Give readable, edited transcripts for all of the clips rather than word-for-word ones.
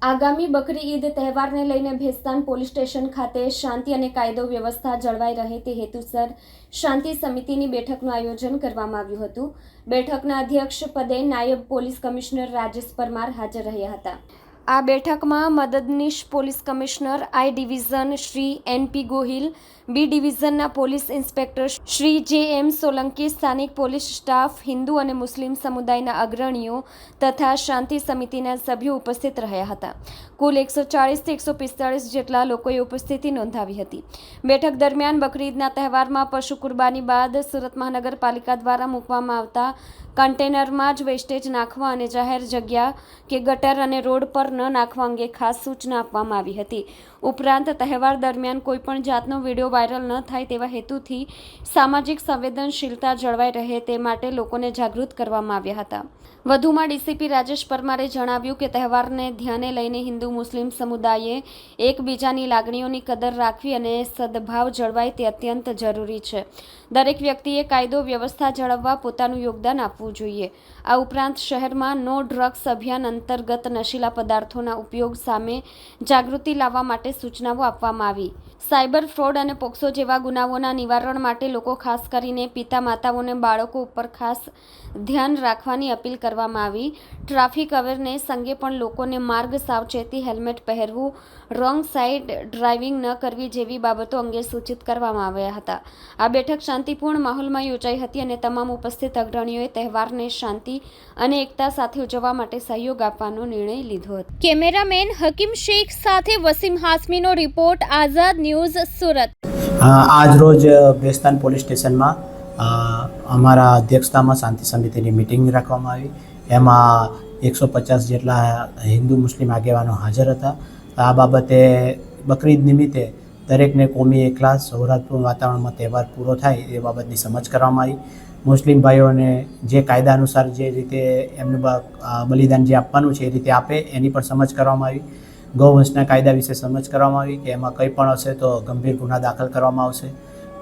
આગામી બકરી ઈદ તહેવારને લઈને ભેસ્તાન પોલીસ સ્ટેશન ખાતે શાંતિ અને કાયદો વ્યવસ્થા જળવાઈ રહે તે હેતુસર શાંતિ સમિતિની બેઠકનું આયોજન કરવામાં આવ્યું હતું। બેઠકના અધ્યક્ષ પદે નાયબ પોલીસ કમિશનર રાજેશ પરમાર હાજર રહ્યા હતા। આ બેઠકમાં મદદનીશ police commissioner I division Shri NP Gohil, B ડિવિઝનના police inspector Shri JM. Solanki, સ્થાનિક પોલીસ સ્ટાફ, હિન્દુ અને મુસ્લિમ સમુદાયના અગ્રણીઓ તથા શાંતિ સમિતિના સભ્યો ઉપસ્થિત રહ્યા હતા। કુલ 140 થી 145 જેટલા લોકોએ ઉપસ્થિતિ નોંધાવી હતી। બેઠક દરમિયાન બકરી ઈદના તહેવારમાં પશુ કુરબાની બાદ સુરત મહાનગરપાલિકા દ્વારા મૂકવામાં આવતા કન્ટેનરમાં જ વેસ્ટેજ નાખવા અને જાહેર જગ્યા કે ગટર અને રોડ પર ન નાખવા અંગે ખાસ સૂચના આપવામાં આવી હતી। ઉપરાંત તહેવાર દરમિયાન કોઈપણ જાતનો વિડીયો વાયરલ ન થાય તેવા હેતુથી સામાજિક સંવેદનશીલતા જળવાઈ રહે તે માટે લોકોને જાગૃત કરવામાં આવ્યા હતા। વધુમાં ડીસીપી રાજેશ પરમારે જણાવ્યું કે તહેવારને ધ્યાને લઈને હિન્દુ મુસ્લિમ સમુદાયે એકબીજાની લાગણીઓની કદર રાખવી અને સદભાવ જળવાય તે અત્યંત જરૂરી છે। દરેક વ્યક્તિએ કાયદો વ્યવસ્થા જાળવવા પોતાનું યોગદાન આપવું જોઈએ। આ ઉપરાંત શહેરમાં નો ડ્રગ્સ અભિયાન અંતર્ગત નશીલા પદાર્થોના ઉપયોગ સામે જાગૃતિ લાવવા માટે સૂચનાઓ આપવામાં આવી। સાયબર ફ્રોડ અને પોક્સો જેવા ગુનાઓના નિવારણ માટે લોકો ખાસ કરીને પિતા માતાઓને બાળકો ઉપર ખાસ ધ્યાન રાખવાની અપીલ કરવામાં આવી। ટ્રાફિક અવેરનેસ અંગે પણ લોકોને માર્ગ સાવચેતી, હેલ્મેટ પહેરવું, રોંગ સાઇડ ડ્રાઇવિંગ ન કરવી જેવી બાબતો અંગે સૂચિત કરવામાં આવ્યા હતા। આ બેઠક શાંતિપૂર્ણ માહોલમાં યોજાઈ હતી અને તમામ ઉપસ્થિત અગ્રણીઓએ તહેવારને શાંતિ અને એકતા સાથે ઉજવવા માટે સહયોગ આપવાનો નિર્ણય લીધો હતો। કેમેરામેન હકીમ શેખ સાથે વસીમ હાસમીનો રિપોર્ટ, આઝાદ ન્યૂઝ, સુરત। આજ રોજ ભેસ્તાન પોલીસ સ્ટેશનમાં અમારા અધ્યક્ષતામાં શાંતિ સમિતિની મિટિંગ રાખવામાં આવી। એમાં 150 જેટલા હિન્દુ મુસ્લિમ આગેવાનો હાજર હતા। આ બાબતે બકરી ઈદ નિમિત્તે દરેકને કોમી એકલાસ, સૌહાર્દપૂર્ણ વાતાવરણમાં તહેવાર પૂરો થાય એ બાબતની સમજ કરવામાં આવી। મુસ્લિમ ભાઈઓને જે કાયદા અનુસાર જે રીતે એમનું બલિદાન જે આપવાનું છે એ રીતે આપે એની પણ સમજ કરવામાં આવી। ગૌવંશના કાયદા વિશે સમજ કરવામાં આવી કે એમાં કંઈ પણ હશે તો ગંભીર ગુના દાખલ કરવામાં આવશે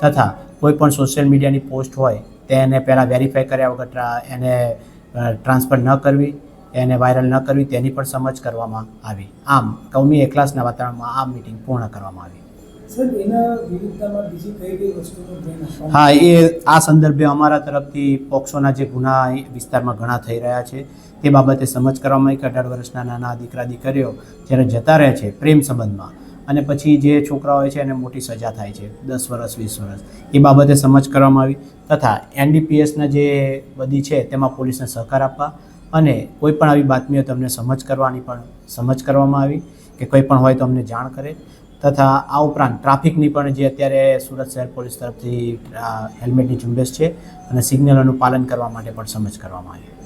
તથા કોઈ પણ સોશિયલ મીડિયાની પોસ્ટ હોય તેને પહેલાં વેરીફાઈ કર્યા વગર એને ટ્રાન્સફર ન કરવી, એને વાયરલ ન કરવી તેની પણ સમજ કરવામાં આવી। આમ કૌમી એકલાસના વાતાવરણમાં આ મિટિંગ પૂર્ણ કરવામાં આવી। હા, એ આ સંદર્ભે અમારા તરફથી પોક્સોના જે ગુના વિસ્તારમાં ઘણા થઈ રહ્યા છે તે બાબતે સમજ કરવામાં આવી કે 18 વર્ષના નાના દીકરા દીકરીઓ જ્યારે જતા રહે છે પ્રેમ સંબંધમાં અને પછી જે છોકરા હોય છે એને મોટી સજા થાય છે 10 વર્ષ 20 વર્ષ, એ બાબતે સમજ કરવામાં આવી તથા NDPSના જે બધી છે તેમાં પોલીસને સહકાર આપવા અને કોઈ પણ આવી બાતમીઓ તમને સમજ કરવાની પણ સમજ કરવામાં આવી કે કોઈ પણ હોય તો અમને જાણ કરે તથા આ ઉપરાંત ટ્રાફિકની પણ જે અત્યારે સુરત શહેર પોલીસ તરફથી હેલ્મેટની ઝુંબેશ છે અને સિગ્નલોનું પાલન કરવા માટે પણ સમજ કરવામાં આવી।